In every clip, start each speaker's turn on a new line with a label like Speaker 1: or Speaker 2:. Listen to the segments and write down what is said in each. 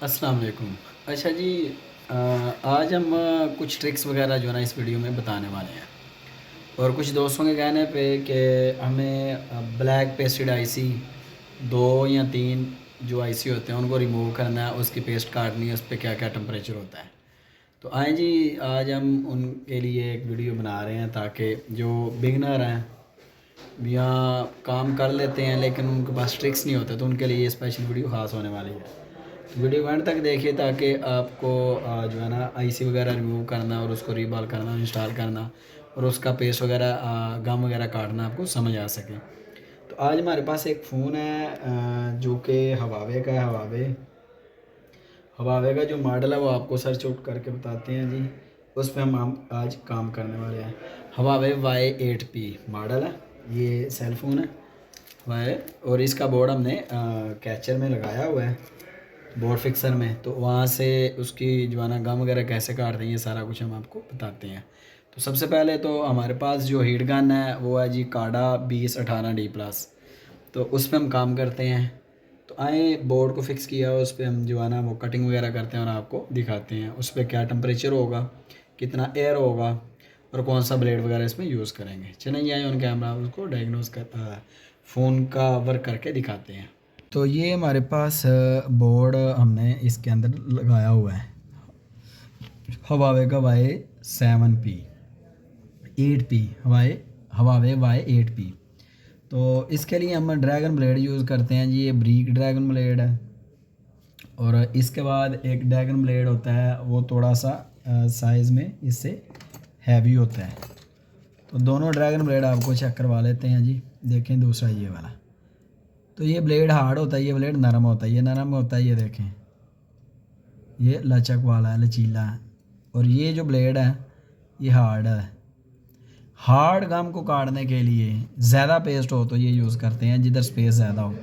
Speaker 1: अस्सलाम वालेकुम। अच्छा जी, आज हम कुछ ट्रिक्स वगैरह जो है ना इस वीडियो में बताने वाले हैं। और कुछ दोस्तों के कहने पे कि हमें ब्लैक पेस्टेड आईसी 2 या 3 जो आईसी होते हैं उनको रिमूव करना है, उसकी पेस्ट काटनी है, उस पे क्या क्या टेम्परेचर होता है। तो आए जी, आज हम उनके लिए एक वीडियो बना रहे हैं ताकि जो बिगनर हैं या काम कर लेते हैं लेकिन उनके पास ट्रिक्स नहीं होते, तो उनके लिए ये स्पेशल वीडियो खास होने वाली है। तो वीडियो एंड तक देखिए ताकि आपको जो है ना आईसी वगैरह रिमूव करना और उसको रीबॉल करना, इंस्टॉल करना और उसका पेस्ट वगैरह गम वगैरह काटना आपको समझ आ सके। तो आज हमारे पास एक फ़ोन है जो कि हवावे का है। हवावे का जो मॉडल है वो आपको सर्च आउट करके बताते हैं जी। उस पर हम आज काम करने वाले हैं। हवावे Y8P मॉडल है, ये सेल फ़ोन है वाई। और इसका बोर्ड हमने कैचर में लगाया हुआ है, बोर्ड फिक्सर में। तो वहाँ से उसकी जो है ना गम वगैरह कैसे काटते हैं ये सारा कुछ हम आपको बताते हैं। तो सबसे पहले तो हमारे पास जो हीट गन है वो है जी काडा 2018D+। तो उस पर हम काम करते हैं। तो आए बोर्ड को फिक्स किया, उस पर हम जो है ना वो कटिंग वगैरह करते हैं और आपको दिखाते हैं उस पर क्या टेम्परेचर होगा, कितना एयर होगा और कौन सा ब्लेड वगैरह इसमें यूज़ करेंगे। चलें ये ऑन कैमरा उसको डायग्नोस कर फ़ोन का वर्क करके दिखाते हैं। तो ये हमारे पास बोर्ड हमने इसके अंदर लगाया हुआ है, हवावे का Y7P 8P हवावे Y8P। तो इसके लिए हम ड्रैगन ब्लेड यूज़ करते हैं जी, ये ब्रीक ड्रैगन ब्लेड है। और इसके बाद एक ड्रैगन ब्लेड होता है वो थोड़ा सा साइज़ में इससे हैवी होता है। तो दोनों ड्रैगन ब्लेड आपको चेक करवा लेते हैं जी। देखें दूसरा ये वाला, तो ये ब्लेड हार्ड होता है, ये ब्लेड नरम होता है। ये नरम होता है, ये देखें ये लचक वाला है, लचीला है। और ये जो ब्लेड है ये हार्ड है। हार्ड गम को काटने के लिए ज़्यादा पेस्ट हो तो ये यूज़ करते हैं जिधर स्पेस ज़्यादा हो।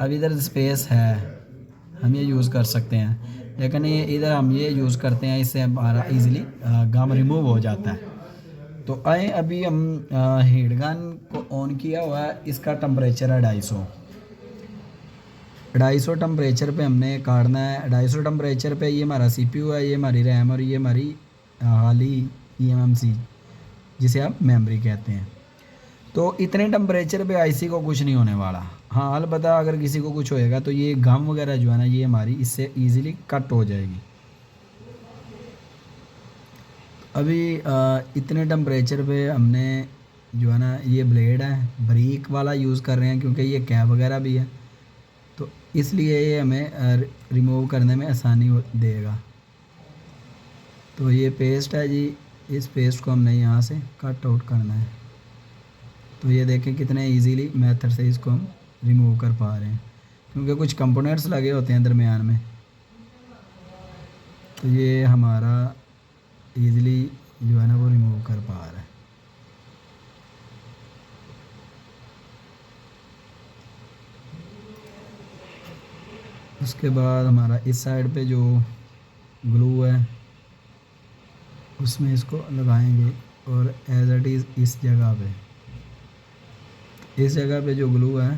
Speaker 1: अब इधर स्पेस है, हम ये यूज़ कर सकते हैं, लेकिन ये इधर हम ये यूज़ करते हैं, इससे हमारा इजीली गम रिमूव हो जाता है। तो आए अभी हम हीट गन को ऑन किया हुआ है, इसका टेम्परेचर है 250। 250 टेम्परेचर पे हमने काटना है। 250 टेम्परेचर पे ये हमारा सीपीयू है, ये हमारी रैम और ये हमारी हाली eMMC जिसे आप मेमोरी कहते हैं। तो इतने टेम्परेचर पे आईसी को कुछ नहीं होने वाला। हाँ अलबत्ता अगर किसी को कुछ होएगा तो ये गम वगैरह जो है ना ये हमारी इससे ईज़िली कट हो जाएगी। अभी इतने टेम्परेचर पे हमने जो है ना ये ब्लेड है ब्रीक वाला यूज़ कर रहे हैं क्योंकि ये कैप वगैरह भी है, तो इसलिए ये हमें रिमूव करने में आसानी देगा। तो ये पेस्ट है जी, इस पेस्ट को हमने यहाँ से कट आउट करना है। तो ये देखें कितने इजीली मेथड से इसको हम रिमूव कर पा रहे हैं क्योंकि कुछ कंपोनेंट्स लगे होते हैं दरमियान में। तो ये हमारा इजीली जो है ना वो रिमूव कर पा रहा है। उसके बाद हमारा इस साइड पे जो ग्लू है उसमें इसको लगाएंगे और एज इट इज़ इस जगह पे जो ग्लू है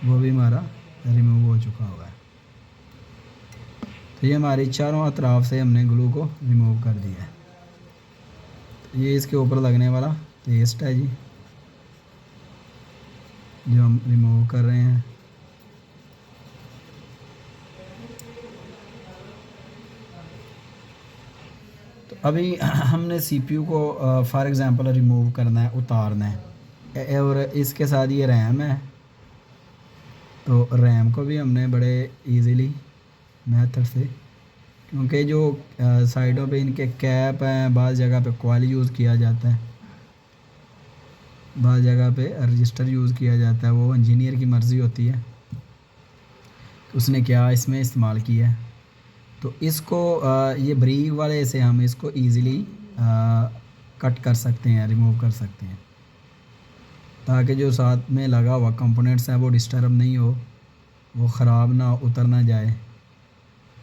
Speaker 1: वो भी हमारा रिमूव हो चुका हुआ है। तो ये हमारी चारों अतराफ से हमने ग्लू को रिमूव कर दिया है। तो ये इसके ऊपर लगने वाला पेस्ट है जी जो हम रिमूव कर रहे हैं। तो अभी हमने सीपीयू को फॉर एग्ज़ाम्पल रिमूव करना है, उतारना है। और इसके साथ ये रैम है, तो रैम को भी हमने बड़े इजीली मेथड से, क्योंकि जो साइडों पे इनके कैप हैं, बाज़ जगह पे कॉइल यूज़ किया जाता है, बाज़ जगह पे रजिस्टर यूज़ किया जाता है। वो इंजीनियर की मर्ज़ी होती है उसने क्या इसमें इस्तेमाल किया है। तो इसको ये ब्रीक वाले से हम इसको ईज़िली कट कर सकते हैं, रिमूव कर सकते हैं, ताकि जो साथ में लगा हुआ कंपोनेंट्स हैं वो डिस्टर्ब नहीं हो, वो ख़राब ना उतर ना जाए,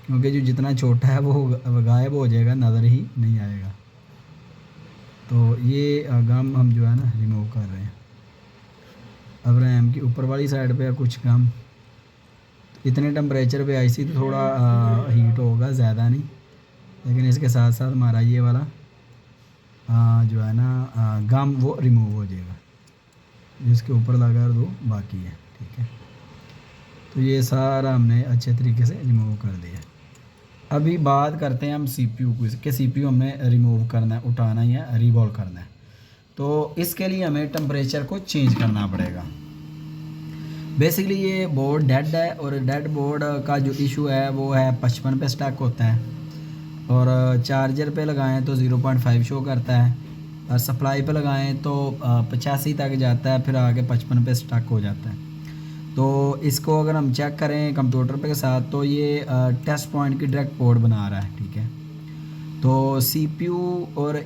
Speaker 1: क्योंकि जो जितना छोटा है वो गायब हो जाएगा, नज़र ही नहीं आएगा। तो ये गम हम जो है ना रिमूव कर रहे हैं। अब रैम की ऊपर वाली साइड पे कुछ गम, इतने टेम्परेचर पे आईसी तो थोड़ा हीट होगा, ज़्यादा नहीं, लेकिन इसके साथ साथ हमारा ये वाला जो है ना गम वो रिमूव हो जाएगा, जिसके ऊपर लगा दो बाकी है। ठीक है, तो ये सारा हमने अच्छे तरीके से रिमूव कर दिया। अभी बात करते हैं हम सीपीयू को, इसके सीपीयू हमने रिमूव करना है, उठाना है या रिवॉल्व करना है। तो इसके लिए हमें टेम्परेचर को चेंज करना पड़ेगा। बेसिकली ये बोर्ड डेड है, और डेड बोर्ड का जो इशू है वो है 55 पे स्टक होता है, और चार्जर पे लगाएं तो 0.5 शो करता है, और सप्लाई पे लगाएं तो 85 तक जाता है, फिर आगे 55 पे स्टक हो जाता है। तो इसको अगर हम चेक करें कंप्यूटर पे के साथ, तो ये टेस्ट पॉइंट की डायरेक्ट पोर्ट बना रहा है। ठीक है, तो सीपीयू और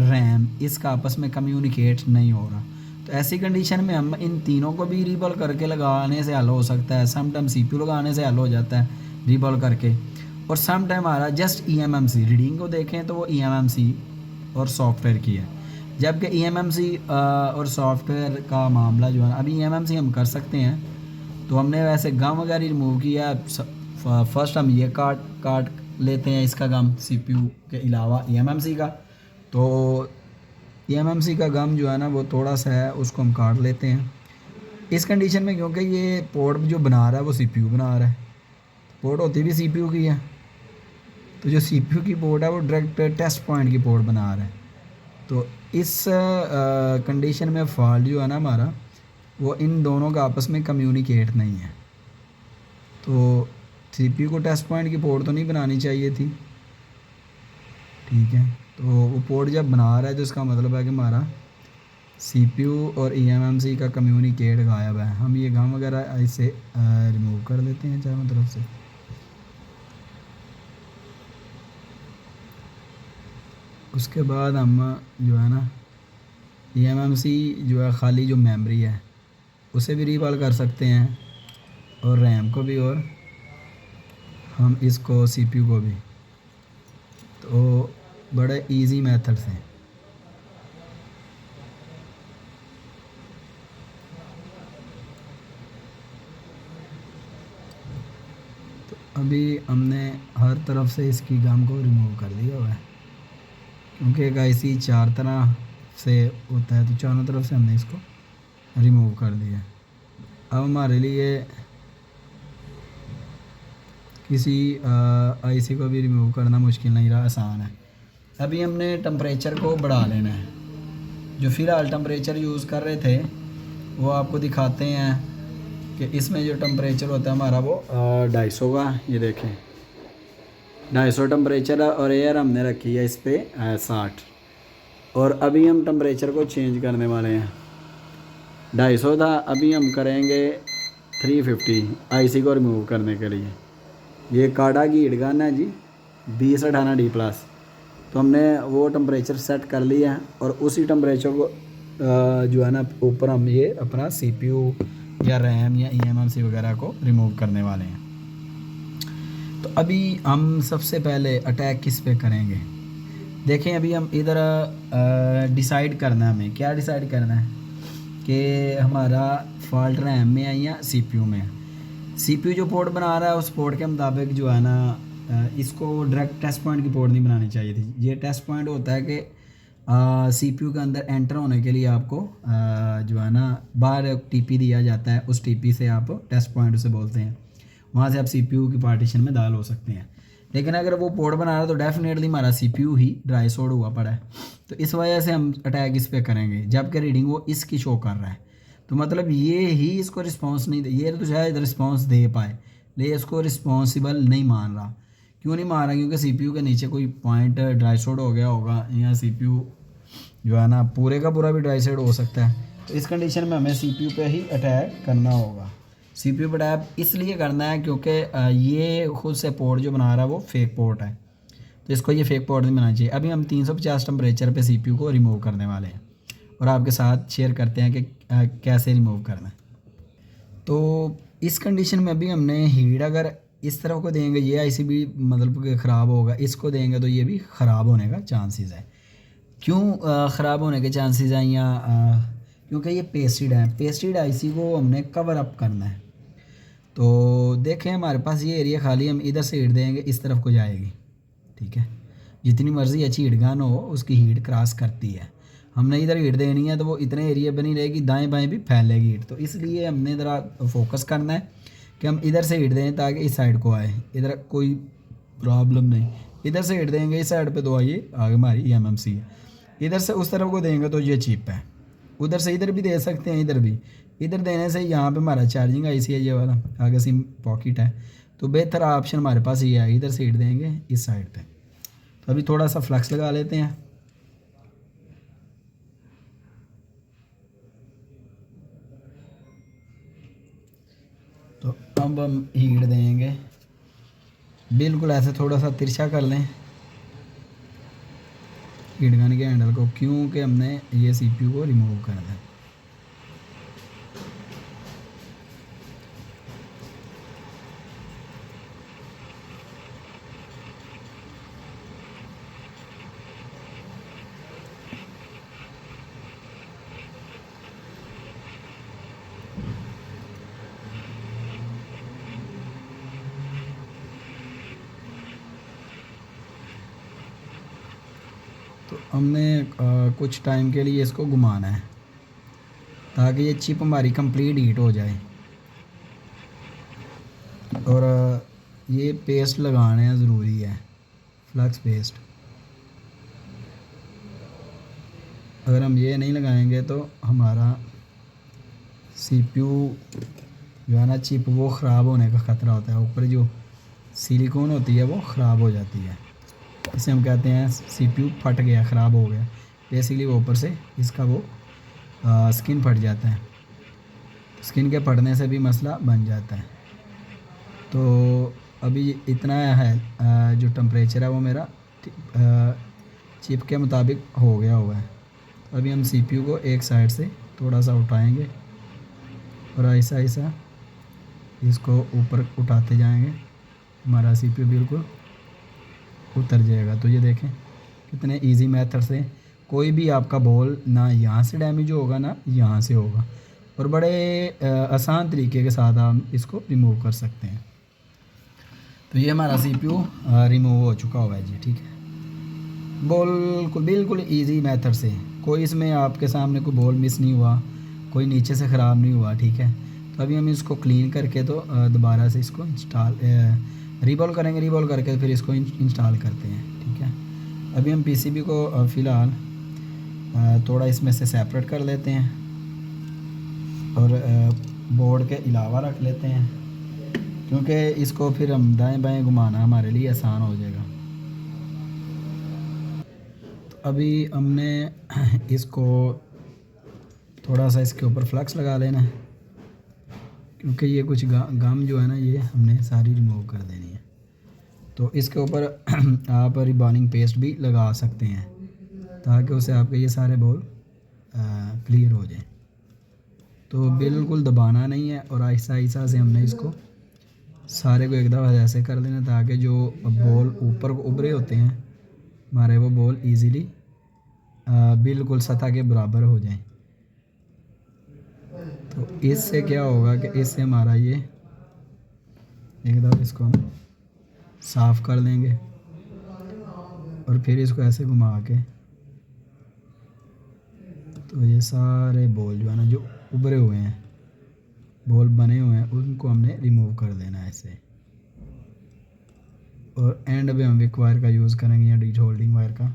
Speaker 1: रैम इसका आपस में कम्युनिकेट नहीं हो रहा। तो ऐसी कंडीशन में हम इन तीनों को भी रीबॉल करके लगाने से हल हो सकता है। सम टाइम सीपीयू लगाने से हल हो जाता है रीबॉल करके, और सम टाइम हमारा जस्ट ईएमएमसी रीडिंग को देखें तो वो ईएमएमसी और सॉफ्टवेयर की है। जबकि ईएमएमसी और सॉफ्टवेयर का मामला जो है, अभी ईएमएमसी हम कर सकते हैं, तो हमने वैसे गम वगैरह रिमूव किया। फर्स्ट हम ये काट लेते हैं इसका गम, सीपीयू के अलावा ईएमएमसी का। तो ईएमएमसी का गम जो है ना वो थोड़ा सा है, उसको हम काट लेते हैं इस कंडीशन में, क्योंकि ये पोर्ट जो बना रहा है वो सीपीयू बना रहा है, पोर्ट होती भी सीपीयू की है। तो जो सीपीयू की पोर्ट है वो डायरेक्ट टेस्ट पॉइंट की पोर्ट बना रहा है। तो इस कंडीशन में फॉल्ट जो है ना हमारा, वो इन दोनों का आपस में कम्युनिकेट नहीं है। तो सीपीयू को टेस्ट पॉइंट की पोर्ट तो नहीं बनानी चाहिए थी। ठीक है, तो वो पोर्ट जब बना रहा है तो इसका मतलब है कि हमारा सीपीयू और ईएमएमसी का कम्युनिकेट गायब है। हम ये गम वगैरह ऐसे रिमूव कर देते हैं चारों तरफ से। उसके बाद हम जो है ना ईएमएमसी जो है खाली जो मेमोरी है उसे भी रीकॉल कर सकते हैं, और रैम को भी, और हम इसको सीपीयू को भी। तो बड़े इजी मेथड्स हैं। तो अभी हमने हर तरफ से इसकी गम को रिमूव कर दिया हुआ है, क्योंकि एक आईसी 4 तरह से होता है, तो चारों तरफ से हमने इसको रिमूव कर दिया। अब हमारे लिए किसी आईसी को भी रिमूव करना मुश्किल नहीं रहा, आसान है। अभी हमने टेम्परेचर को बढ़ा लेना है। जो फ़िलहाल टेम्परेचर यूज़ कर रहे थे वो आपको दिखाते हैं कि इसमें जो टेम्परेचर होता है हमारा वो 250 का, ये देखें 250 टेम्परेचर है, और एयर हमने रखी है इस पर 60। और अभी हम टेम्परेचर को चेंज करने वाले हैं। 250 था, अभी हम करेंगे 350 आईसी को रिमूव करने के लिए। ये काडा की हीट गन है जी, 2098D+। तो हमने वो टेम्परेचर सेट कर लिया है, और उसी टेम्परेचर को जो है ना ऊपर हम ये अपना सीपीयू या रैम या ईएमएमसी वगैरह को रिमूव करने वाले हैं। तो अभी हम सबसे पहले अटैक किस पे करेंगे, देखें। अभी हम इधर डिसाइड करना है, हमें क्या डिसाइड करना है कि हमारा फॉल्ट रैम में है या सीपीयू में है। सीपीयू जो पोर्ट बना रहा है उस पोर्ट के मुताबिक जो है ना इसको डायरेक्ट टेस्ट पॉइंट की पोर्ट नहीं बनानी चाहिए थी। ये टेस्ट पॉइंट होता है कि सीपीयू के अंदर एंटर होने के लिए आपको जो है ना बाहर टीपी दिया जाता है, उस टीपी से आप टेस्ट पॉइंट उसे बोलते हैं, वहाँ से आप सीपीयू की पार्टीशन में दाखिल हो सकते हैं। लेकिन अगर वो पोर्ट बना रहा है तो डेफिनेटली हमारा सीपीयू ही ड्राई सोड हुआ पड़ा है, तो इस वजह से हम अटैक इस पर करेंगे, जबकि रीडिंग वो इसकी शो कर रहा है। तो मतलब ये ही इसको रिस्पॉन्स नहीं दे, ये तो शायद रिस्पॉन्स दे पाए, लेकिन इसको रिस्पॉन्सिबल नहीं मान रहा। क्यों नहीं मान रहा? क्योंकि सीपीयू के नीचे कोई पॉइंट ड्राई सोड हो गया होगा, या सीपीयू जो है ना पूरे का पूरा भी ड्राई सोड हो सकता है। तो इस कंडीशन में हमें सीपीयू पे ही अटैक करना होगा। सीपीयू पे अटैक इसलिए करना है क्योंकि ये खुद से पोर्ट जो बना रहा है वो फेक पोर्ट है, तो इसको ये फेक पोर्ट नहीं बनाना चाहिए। अभी हम 350 टेम्परेचर पे सीपीयू को रिमूव करने वाले हैं, और आपके साथ शेयर करते हैं कि कैसे रिमूव करना है। तो इस कंडीशन में अभी हमने हीट अगर इस तरफ को देंगे, ये आईसी भी मतलब कि ख़राब होगा, इसको देंगे तो ये भी ख़राब होने का चांसेस है। क्यों ख़राब होने के चांसेस हैं? या क्योंकि ये पेस्टेड है। पेस्टेड आईसी को हमने कवर अप करना है। तो देखें हमारे पास ये एरिया खाली, हम इधर से हीट देंगे इस तरफ को जाएगी, ठीक है। जितनी मर्ज़ी अच्छी हीट गन हो उसकी हीट क्रॉस करती है। हमने इधर हीट देनी है तो वो इतने एरिया बनी रहेगी, दाएं बाएं भी फैलेगी हीट। तो इसलिए हमने ज़रा फोकस करना है कि हम इधर से हीट दें ताकि इस साइड को आए, इधर कोई प्रॉब्लम नहीं। इधर से हिट देंगे इस साइड पे तो आइए आगे हमारी एमएमसी है। इधर से उस तरफ को देंगे तो ये चिप है। उधर से इधर भी दे सकते हैं, इधर भी। इधर देने से यहाँ पे हमारा चार्जिंग आईसी है ये वाला, आगे सिम पॉकेट है। तो बेहतर ऑप्शन हमारे पास ये है, इधर से हिट देंगे इस साइड पे। तो अभी थोड़ा सा फ्लक्स लगा लेते हैं। तो अब हम हीट देंगे, बिल्कुल ऐसे थोड़ा सा तिरछा कर लें हीट गन के हैंडल को, क्योंकि हमने ये सीपीयू को रिमूव करना है। तो हमने कुछ टाइम के लिए इसको घुमाना है ताकि ये चिप हमारी कंप्लीट हीट हो जाए। और ये पेस्ट लगाने हैं, ज़रूरी है, फ्लक्स पेस्ट। अगर हम ये नहीं लगाएंगे तो हमारा सीपीयू जो है ना, चिप वो ख़राब होने का ख़तरा होता है। ऊपर जो सिलिकॉन होती है वो ख़राब हो जाती है, इसे हम कहते हैं सीपीयू फट गया, ख़राब हो गया। बेसिकली वो ऊपर से इसका वो स्किन फट जाता है। स्किन के फटने से भी मसला बन जाता है। तो अभी इतना है, जो टेम्परेचर है वो मेरा चिप के मुताबिक हो गया हुआ है। तो अभी हम सीपीयू को एक साइड से थोड़ा सा उठाएंगे और ऐसा ऐसा इसको ऊपर उठाते जाएंगे, हमारा सीपीयू बिल्कुल उतर जाएगा। तो ये देखें कितने इजी मेथड से कोई भी आपका बॉल ना यहाँ से डैमेज होगा ना यहाँ से होगा, और बड़े आसान तरीके के साथ हम इसको रिमूव कर सकते हैं। तो ये हमारा सीपीयू रिमूव हो चुका हुआ है जी, ठीक है। बॉल को बिल्कुल इजी मेथड से, कोई इसमें आपके सामने कोई बॉल मिस नहीं हुआ, कोई नीचे से ख़राब नहीं हुआ, ठीक है। तो अभी हम इसको क्लीन करके तो दोबारा से इसको इंस्टॉल रीबॉल करेंगे, रीबॉल करके फिर इसको इंस्टॉल करते हैं, ठीक है। अभी हम पीसीबी को फ़िलहाल थोड़ा इसमें से सेपरेट कर लेते हैं और बोर्ड के अलावा रख लेते हैं, क्योंकि इसको फिर हम दाएं बाएं घुमाना हमारे लिए आसान हो जाएगा। तो अभी हमने इसको थोड़ा सा इसके ऊपर फ्लक्स लगा लेना है, क्योंकि ये कुछ गम जो है ना ये हमने सारी रिमूव कर देनी है। तो इसके ऊपर आप रिबॉनिंग पेस्ट भी लगा सकते हैं ताकि उससे आपके ये सारे बॉल क्लियर हो जाए। तो बिल्कुल दबाना नहीं है और आहिस्ता आहिस्ता से हमने इसको सारे को एक दफ़ा ऐसे कर देना ताकि जो बॉल ऊपर को उभरे होते हैं हमारे वो बॉल इजीली बिल्कुल सतह के बराबर हो जाएं। तो इससे क्या होगा कि इससे हमारा ये एक दफ़ा इसको हम साफ़ कर देंगे और फिर इसको ऐसे घुमा के तो ये सारे बॉल जो है ना जो उभरे हुए हैं बॉल बने हुए हैं उनको हमने रिमूव कर देना है ऐसे। और एंड पे हम विक वायर का यूज़ करेंगे या डीट होल्डिंग वायर का।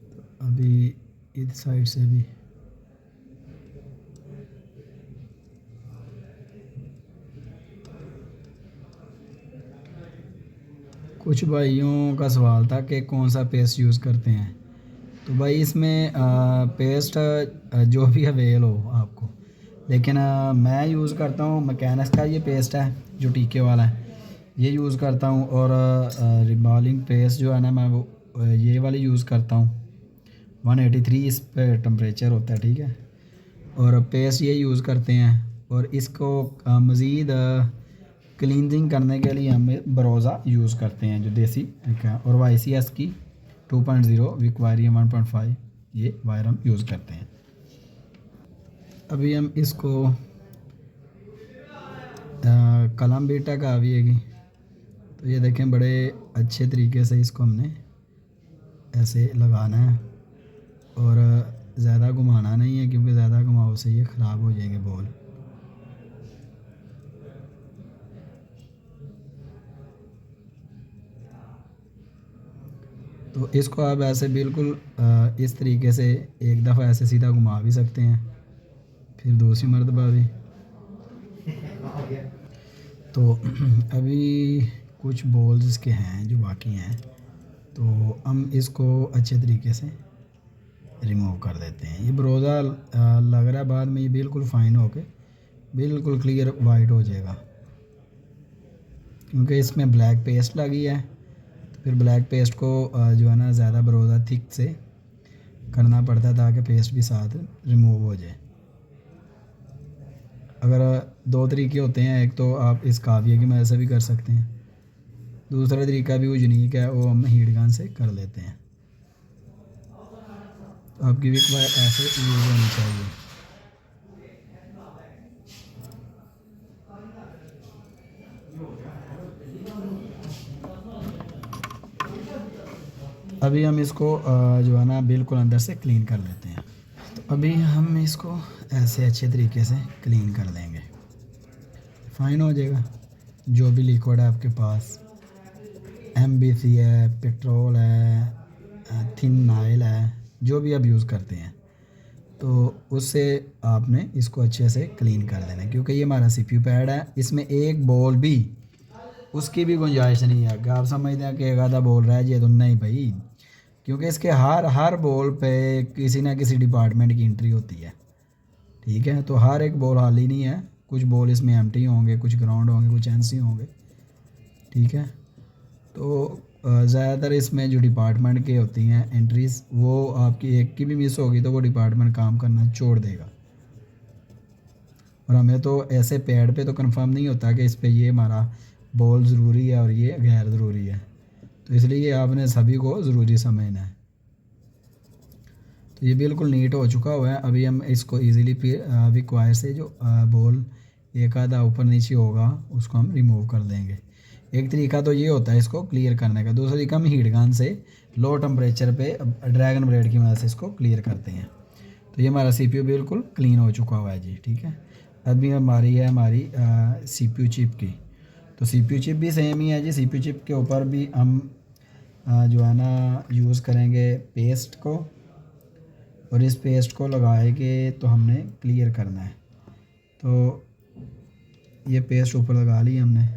Speaker 1: तो अभी इस साइड से भी कुछ भाइयों का सवाल था कि कौन सा पेस्ट यूज़ करते हैं। तो भाई इसमें पेस्ट जो भी अवेल हो आपको, लेकिन मैं यूज़ करता हूँ मैकेनिक्स का ये पेस्ट है जो टीके वाला है, ये यूज़ करता हूँ। और रिबॉलिंग पेस्ट जो है ना मैं वो ये वाली यूज़ करता हूँ, 183 इस पे टेम्परेचर होता है, ठीक है। और पेस्ट ये यूज़ करते हैं। और इसको मज़ीद क्लीनजिंग करने के लिए हम बरोज़ा यूज़ करते हैं जो देसी का, और YCS की 2.0 विक वायर या 1.5 ये वायर हम यूज़ करते हैं। अभी हम इसको कलम बीटा का आविएगी, तो ये देखें बड़े अच्छे तरीके से इसको हमने ऐसे लगाना है और ज़्यादा घुमाना नहीं है, क्योंकि ज़्यादा घुमाओ से ये ख़राब हो जाएंगे बॉल। तो इसको आप ऐसे बिल्कुल इस तरीके से एक दफ़ा ऐसे सीधा घुमा भी सकते हैं, फिर दूसरी मरतबा भी। तो अभी कुछ बॉल्स इसके हैं जो बाकी हैं, तो हम इसको अच्छे तरीके से रिमूव कर देते हैं। ये बरोज़ा लग रहा है, बाद में ये बिल्कुल फ़ाइन होके बिल्कुल क्लियर वाइट हो जाएगा, क्योंकि इसमें ब्लैक पेस्ट लगी है। तो फिर ब्लैक पेस्ट को जो है ना ज़्यादा बरोज़ा थिक से करना पड़ता है ताकि पेस्ट भी साथ रिमूव हो जाए। अगर दो तरीके होते हैं, एक तो आप इस काविये की मदद से भी कर सकते हैं, दूसरा तरीका भी वो यूनिक है, वो हम हीट गन से कर लेते हैं। तो आपकी विक वायर ऐसे यूज़ होनी चाहिए। अभी हम इसको जो है ना बिल्कुल अंदर से क्लीन कर लेते हैं। तो अभी हम इसको ऐसे अच्छे तरीके से क्लीन कर लेंगे, फ़ाइन हो जाएगा। जो भी लिक्विड है आपके पास, MBC है, पेट्रोल है, थिन नाइल है, जो भी आप यूज़ करते हैं, तो उससे आपने इसको अच्छे से क्लीन कर देना है। क्योंकि ये हमारा CPU पैड है, इसमें एक बॉल भी उसकी भी गुंजाइश नहीं है कि आप समझते हैं कि एक आधा बॉल रह जाए, तो नहीं भाई, क्योंकि इसके हर बॉल पे किसी ना किसी डिपार्टमेंट की एंट्री होती है। ठीक है, तो हर एक बॉल खाली नहीं है, कुछ बॉल इसमें एम्प्टी होंगे, कुछ ग्राउंड होंगे, कुछ NC होंगे। ठीक है, तो ज़्यादातर इसमें जो डिपार्टमेंट के होती हैं एंट्रीज़, वो आपकी एक की भी मिस होगी तो वो डिपार्टमेंट काम करना छोड़ देगा। और हमें तो ऐसे पैड पे तो कंफर्म नहीं होता कि इस पे ये हमारा बॉल ज़रूरी है और ये गैर ज़रूरी है, तो इसलिए आपने सभी को ज़रूरी समझना है। तो ये बिल्कुल नीट हो चुका हुआ है। अभी हम इसको इजीली विक वायर से जो बॉल एक आधा ऊपर नीचे होगा उसको हम रिमूव कर देंगे। एक तरीका तो ये होता है इसको क्लियर करने का, दूसरा तरीका हम हीट गन से लो टेम्परेचर पे ड्रैगन ब्लेड की मदद से इसको क्लियर करते हैं। तो ये हमारा CPU बिल्कुल क्लीन हो चुका हुआ है जी। ठीक है, अभी हमारी CPU चिप की। तो CPU चिप भी सेम ही है जी। CPU चिप के ऊपर भी हम जो है ना यूज़ करेंगे पेस्ट को, और इस पेस्ट को लगाएंगे तो हमने क्लियर करना है। तो ये पेस्ट ऊपर लगा ली हमने।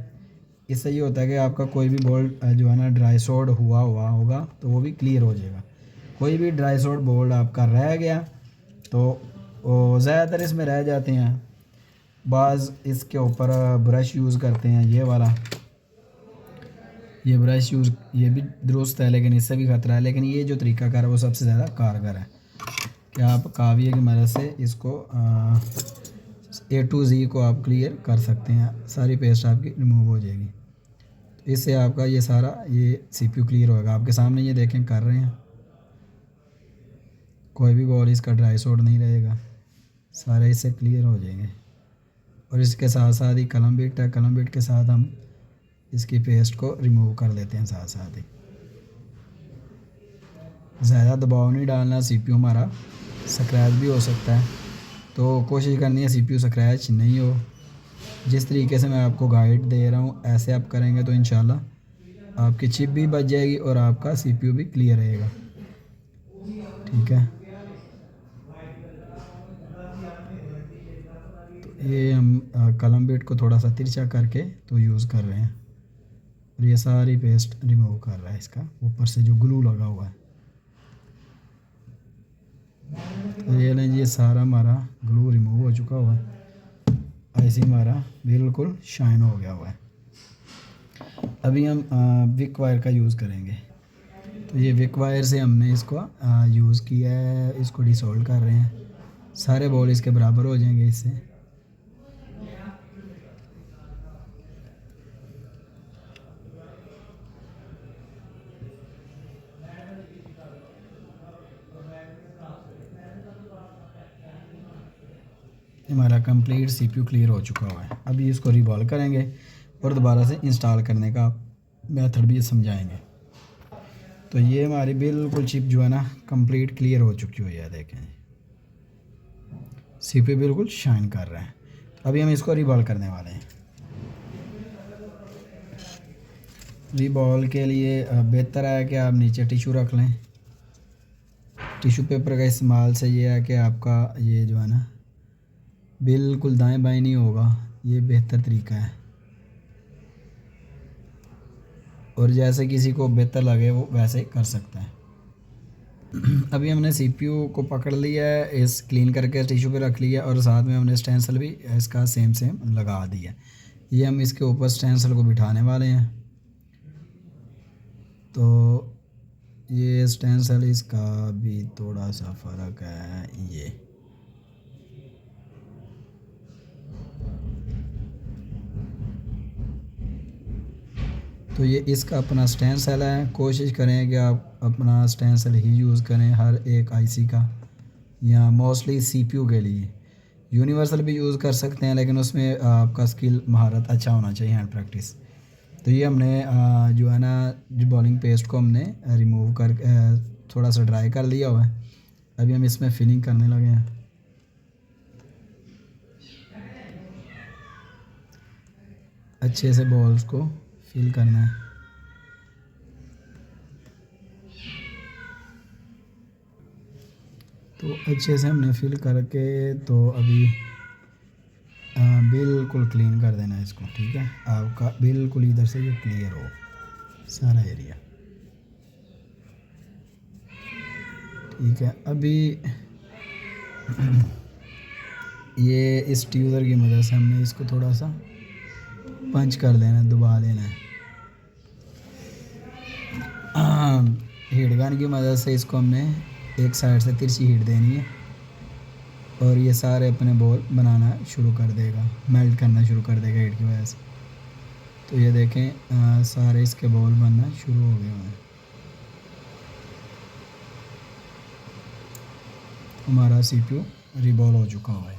Speaker 1: इससे ये होता है कि आपका कोई भी बोल्ट जो है ना ड्राई सोल्ड हुआ होगा तो वो भी क्लियर हो जाएगा। कोई भी ड्राई सोल्ड बोल्ट आपका रह गया तो ज़्यादातर इसमें रह जाते हैं, बाज़ इसके ऊपर ब्रश यूज़ करते हैं, ये वाला ये ब्रश यूज़ ये भी दुरुस्त है, लेकिन इससे भी ख़तरा है। लेकिन ये जो तरीका कार है वो सबसे ज़्यादा कारगर है कि आप काविये की मदद से इसको A to Z को आप क्लियर कर सकते हैं, सारी पेस्ट आपकी रिमूव हो जाएगी। तो इससे आपका ये सारा ये CPU क्लियर होगा। आपके सामने ये देखें कर रहे हैं, कोई भी बॉल इसका ड्राई सोल्ड नहीं रहेगा, सारे इससे क्लियर हो जाएंगे। और इसके साथ साथ ही कलम बिट है, कलम बिट के साथ हम इसकी पेस्ट को रिमूव कर देते हैं साथ साथ ही। ज़्यादा दबाव नहीं डालना, CPU हमारा स्क्रैच भी हो सकता है, तो कोशिश करनी है CPU स्क्रैच नहीं हो। जिस तरीके से मैं आपको गाइड दे रहा हूँ ऐसे आप करेंगे तो इंशाल्लाह आपकी चिप भी बच जाएगी और आपका CPU भी क्लियर रहेगा। ठीक है, तो ये हम कलम बिट को थोड़ा सा तिरछा करके तो यूज़ कर रहे हैं, और ये सारी पेस्ट रिमूव कर रहा है इसका ऊपर से जो ग्लू लगा हुआ है। तो ये लें, ये सारा हमारा ग्लू रिमूव हो चुका हुआ है, ऐसे हमारा बिल्कुल शाइन हो गया हुआ है। अभी हम विक वायर का यूज़ करेंगे। तो ये विक वायर से हमने इसको यूज़ किया है, इसको डिसोल्व कर रहे हैं, सारे बॉल इसके बराबर हो जाएंगे इससे। हमारा कंप्लीट सीपीयू क्लियर हो चुका हुआ है। अभी इसको रिबॉल करेंगे और दोबारा से इंस्टॉल करने का मेथड भी समझाएंगे। तो ये हमारी बिल्कुल चिप जो है ना कंप्लीट क्लियर हो चुकी हुई है। देखें सीपीयू बिल्कुल शाइन कर रहा है। अभी हम इसको रिबॉल करने वाले हैं। रिबॉल के लिए बेहतर है कि आप नीचे टिशू रख लें। टिशू पेपर का इस्तेमाल से ये है कि आपका ये जो है ना बिल्कुल दाएं बाएं नहीं होगा, ये बेहतर तरीका है। और जैसे किसी को बेहतर लगे वो वैसे कर सकता है। अभी हमने सीपीयू को पकड़ लिया है, इस क्लीन करके टिशू पे रख लिया और साथ में हमने स्टेंसिल भी इसका सेम लगा दिया। ये हम इसके ऊपर स्टेंसिल को बिठाने वाले हैं। तो ये स्टेंसिल इसका भी थोड़ा सा फ़र्क है। ये तो ये इसका अपना स्टेंसिल है। कोशिश करें कि आप अपना स्टेंसिल ही यूज़ करें हर एक आईसी का, या मोस्टली सीपीयू के लिए। यूनिवर्सल भी यूज़ कर सकते हैं लेकिन उसमें आपका स्किल महारत अच्छा होना चाहिए, हैंड प्रैक्टिस। तो ये हमने जो है ना जो बॉलिंग पेस्ट को हमने रिमूव कर थोड़ा सा ड्राई कर लिया हुआ है। अभी हम इसमें फिलिंग करने लगे हैं। अच्छे से बॉल्स को फिल करना है। तो अच्छे से हमने फिल करके तो अभी बिल्कुल क्लीन कर देना है इसको। ठीक है, आपका बिल्कुल इधर से ये क्लियर हो सारा एरिया। ठीक है, अभी ये इस ट्यूज़र की मदद से हमने इसको थोड़ा सा पंच कर देना, दबा देना है। हीट गन की मदद से इसको हमने एक साइड से तिरछी हीट देनी है और ये सारे अपने बॉल बनाना शुरू कर देगा, मेल्ट करना शुरू कर देगा हीट की वजह से। तो ये देखें सारे इसके बॉल बनना शुरू हो गए हैं। हमारा सीपीयू रिबॉल हो चुका हुआ है।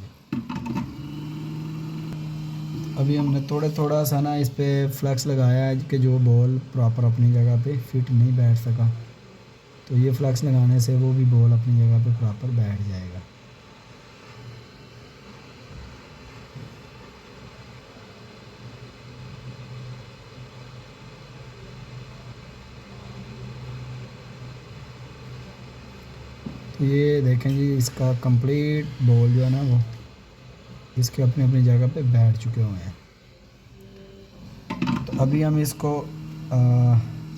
Speaker 1: अभी हमने थोड़ा सा ना इस पर फ्लैक्स लगाया है कि जो बॉल प्रॉपर अपनी जगह पे फिट नहीं बैठ सका, तो ये फ्लैक्स लगाने से वो भी बॉल अपनी जगह पे प्रॉपर बैठ जाएगा। तो ये देखें जी, इसका कंप्लीट बॉल जो है ना वो इसके अपनी अपनी जगह पे बैठ चुके हुए हैं। तो अभी हम इसको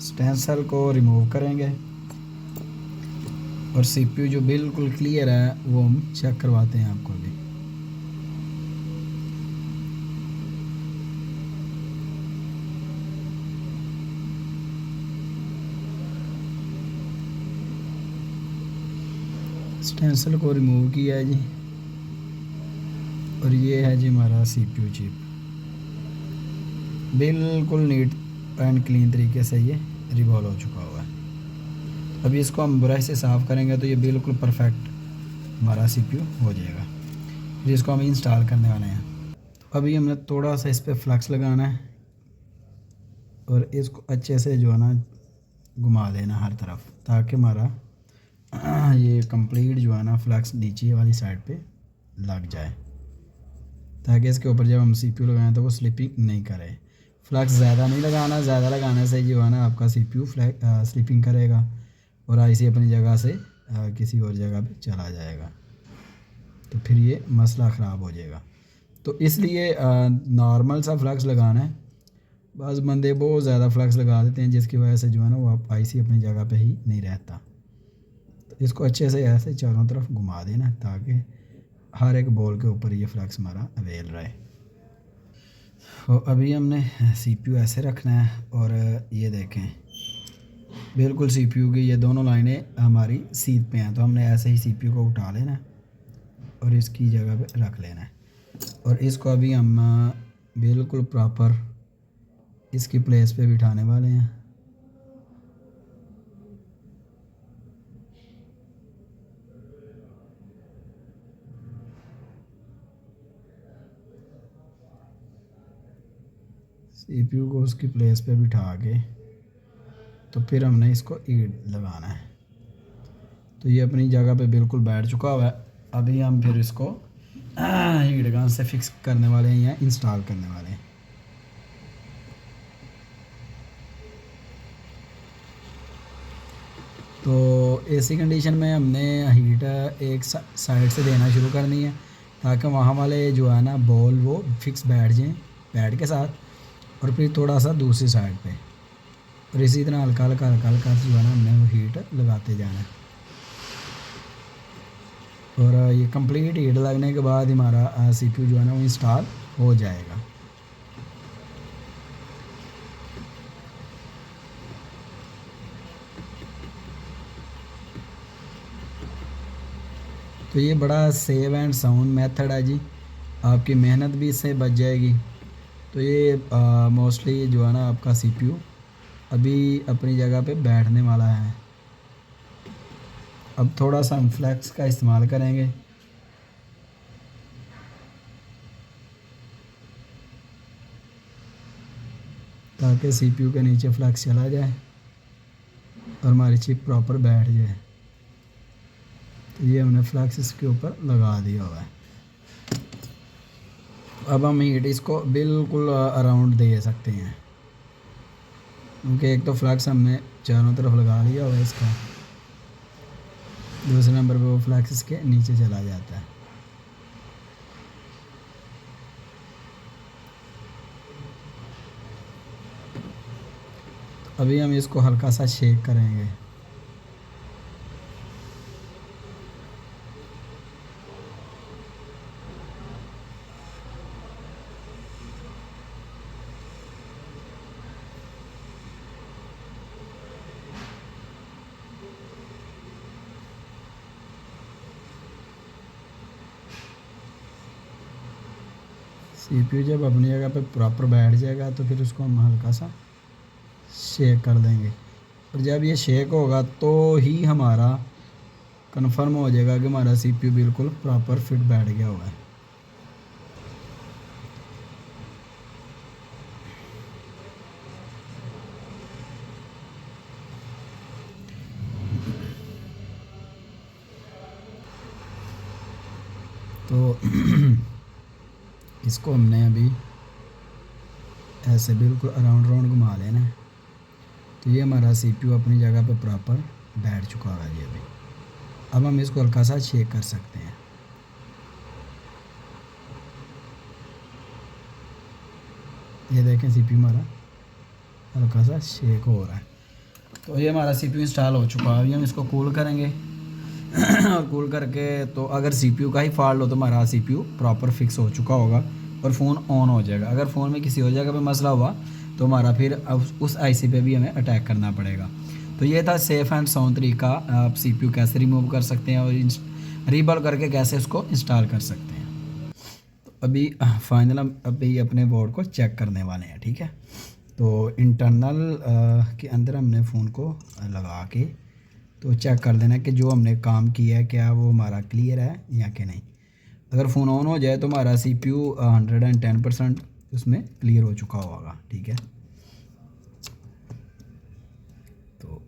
Speaker 1: स्टेंसिल को रिमूव करेंगे और सीपीयू जो बिल्कुल क्लियर है वो हम चेक करवाते हैं आपको अभी। स्टेंसिल को रिमूव किया है जी और ये है जी हमारा सीपीयू चिप। बिल्कुल नीट एंड क्लीन तरीके से ये रिवॉल्व हो चुका हुआ है। अभी इसको हम ब्रश से साफ़ करेंगे तो ये बिल्कुल परफेक्ट हमारा सीपीयू हो जाएगा। फिर इसको हम इंस्टॉल करने वाले हैं। तो अभी हमने थोड़ा सा इस पर फ्लक्स लगाना है और इसको अच्छे से जो है ना घुमा देना हर तरफ, ताकि हमारा ये कंप्लीट जो है ना फ्लक्स नीचे वाली साइड पे लग जाए, ताकि इसके ऊपर जब हम सीपीयू लगाएं तो वो स्लिपिंग नहीं करे। फ्लक्स ज़्यादा नहीं लगाना, ज़्यादा लगाने से जो है ना आपका सीपीयू स्लिपिंग करेगा और आईसी अपनी जगह से किसी और जगह पे चला जाएगा, तो फिर ये मसला ख़राब हो जाएगा। तो इसलिए नॉर्मल सा फ्लक्स लगाना है। बस बंदे बहुत ज़्यादा फ्लक्स लगा देते हैं जिसकी वजह से जो है ना वो आईसी अपनी जगह पे ही नहीं रहता। तो इसको अच्छे से ऐसे चारों तरफ घुमा देना ताकि हर एक बॉल के ऊपर ये फ्लक्स हमारा अवेल रहे। तो अभी हमने सीपीयू ऐसे रखना है और ये देखें बिल्कुल सीपीयू की ये दोनों लाइनें हमारी सीध पे हैं, तो हमने ऐसे ही सीपीयू को उठा लेना है और इसकी जगह पे रख लेना है और इसको अभी हम बिल्कुल प्रॉपर इसकी प्लेस पे बिठाने वाले हैं। सीपीयू को उसकी प्लेस पे बिठा के तो फिर हमने इसको हीट लगाना है। तो ये अपनी जगह पे बिल्कुल बैठ चुका हुआ है। अभी हम फिर इसको हीट गन से फिक्स करने वाले हैं या इंस्टॉल करने वाले हैं। तो एसी कंडीशन में हमने हीट एक साइड से देना शुरू करनी है ताकि वहाँ वाले जो है ना बॉल वो फिक्स बैठ जाएं बैट के साथ, और फिर थोड़ा सा दूसरी साइड पे, और इसी तरह हल्का हल्का हल्का हल्का जो है ना हमने वो हीट लगाते जाना है। और ये कंप्लीट हीट लगने के बाद हमारा सीपीयू जो है ना वो इंस्टॉल हो जाएगा। तो ये बड़ा सेव एंड साउंड मेथड है जी, आपकी मेहनत भी इससे बच जाएगी। तो ये मोस्टली जो है ना आपका सीपीयू अभी अपनी जगह पे बैठने वाला है। अब थोड़ा सा हम फ्लैक्स का इस्तेमाल करेंगे। ताकि सीपीयू के नीचे फ्लैक्स चला जाए और हमारी चिप प्रॉपर बैठ जाए। तो ये हमने फ्लैक्स इसके ऊपर लगा दिया हुआ है। अब हम हीट इसको बिल्कुल अराउंड दे सकते हैं, क्योंकि एक तो फ्लैक्स हमने चारों तरफ लगा लिया हुआ है इसका, दूसरे नंबर पे वो फ्लैक्स इसके नीचे चला जाता है। तो अभी हम इसको हल्का सा शेक करेंगे। सीपीयू जब अपनी जगह पे प्रॉपर बैठ जाएगा तो फिर उसको हम हल्का सा शेक कर देंगे, और जब ये शेक होगा तो ही हमारा कंफर्म हो जाएगा कि हमारा सीपीयू बिल्कुल प्रॉपर फिट बैठ गया हुआ है। तो इसको हमने अभी ऐसे बिल्कुल अराउंड राउंड घुमा लेना है। तो ये हमारा सीपीयू अपनी जगह पे प्रॉपर बैठ चुका है जी। अभी अब हम इसको हल्का सा शेक कर सकते हैं। ये देखें सीपीयू हमारा हल्का सा शेक हो रहा है। तो ये हमारा सीपीयू इंस्टॉल हो चुका है। अभी हम इसको कूल करेंगे और कूल करके तो अगर सीपीयू का ही फॉल्ट हो तो हमारा सीपीयू प्रॉपर फिक्स हो चुका होगा और फ़ोन ऑन हो जाएगा। अगर फ़ोन में किसी और जगह पे मसला हुआ तो हमारा फिर उस आईसी पे भी हमें अटैक करना पड़ेगा। तो ये था सेफ़ एंड साउंड तरीका, आप सीपीयू कैसे रिमूव कर सकते हैं और रीबॉल करके कैसे उसको इंस्टॉल कर सकते हैं। तो अभी फाइनल हम अभी अपने बोर्ड को चेक करने वाले हैं, ठीक है। तो इंटरनल के अंदर हमने फ़ोन को लगा के तो चेक कर देना कि जो हमने काम किया है क्या वो हमारा क्लियर है या कि नहीं। अगर फ़ोन ऑन हो जाए तो हमारा सीपीयू 110% उसमें क्लियर हो चुका होगा, ठीक है। तो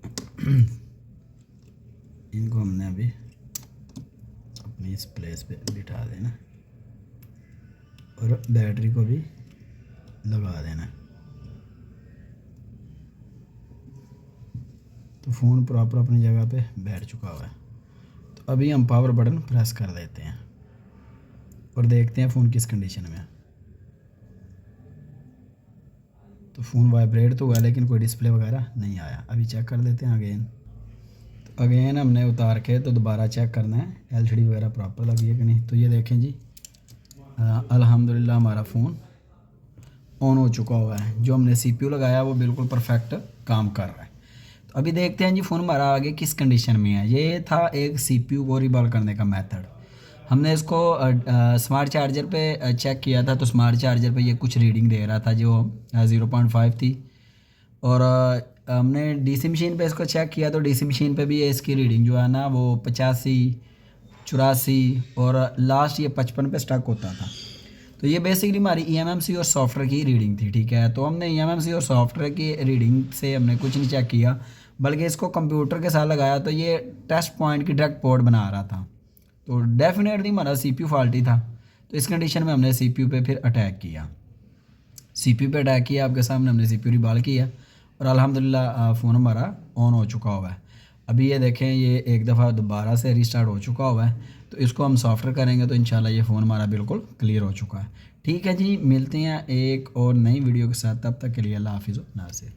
Speaker 1: इनको हमने अभी अपनी इस प्लेस पे बिठा देना और बैटरी को भी लगा देना। तो फ़ोन प्रॉपर अपनी जगह पे बैठ चुका हुआ है। तो अभी हम पावर बटन प्रेस कर देते हैं और देखते हैं फ़ोन किस कंडीशन में है। तो फ़ोन वाइब्रेट तो हुआ लेकिन कोई डिस्प्ले वगैरह नहीं आया। अभी चेक कर लेते हैं अगेन। तो अगेन हमने उतार के तो दोबारा चेक करना है एलसीडी वगैरह प्रॉपर लगी है कि नहीं। तो ये देखें जी, अल्हम्दुलिल्लाह हमारा फ़ोन ऑन हो चुका हुआ है। जो हमने सीपीयू लगाया वो बिल्कुल परफेक्ट काम कर रहा है। तो अभी देखते हैं जी फ़ोन हमारा आगे किस कंडीशन में है। ये था एक सीपीयू को रिबॉल करने का मेथड। हमने इसको स्मार्ट चार्जर पे चेक किया था। तो स्मार्ट चार्जर पे ये कुछ रीडिंग दे रहा था जो 0.5 थी, और हमने डीसी मशीन पे इसको चेक किया तो डीसी मशीन पे भी ये इसकी रीडिंग जो है ना वो 85, 84 और लास्ट ये 55 पे स्टक होता था। तो ये बेसिकली हमारी ईएमएमसी और सॉफ्टवेयर की रीडिंग थी, ठीक है। तो हमने ईएमएमसी और सॉफ्टवेयर की रीडिंग से हमने कुछ नहीं चेक किया, बल्कि इसको कंप्यूटर के साथ लगाया तो ये टेस्ट पॉइंट की डायरेक्ट पोर्ट बना रहा था। तो डेफिनेटली हमारा सीपीयू फॉल्टी था। तो इस कंडीशन में हमने सीपीयू पे फिर अटैक किया, सीपीयू पे अटैक किया, आपके सामने हमने सीपीयू रिबाल किया और अल्हम्दुलिल्लाह फ़ोन हमारा ऑन हो चुका हुआ है। अभी ये देखें, ये एक दफ़ा दोबारा से रीस्टार्ट हो चुका हुआ है। तो इसको हम सॉफ्टवेयर करेंगे तो इंशाल्लाह ये फ़ोन हमारा बिल्कुल क्लियर हो चुका है। ठीक है जी, मिलते हैं एक और नई वीडियो के साथ, तब तक के लिए अल्लाह हाफिज़ नासिर।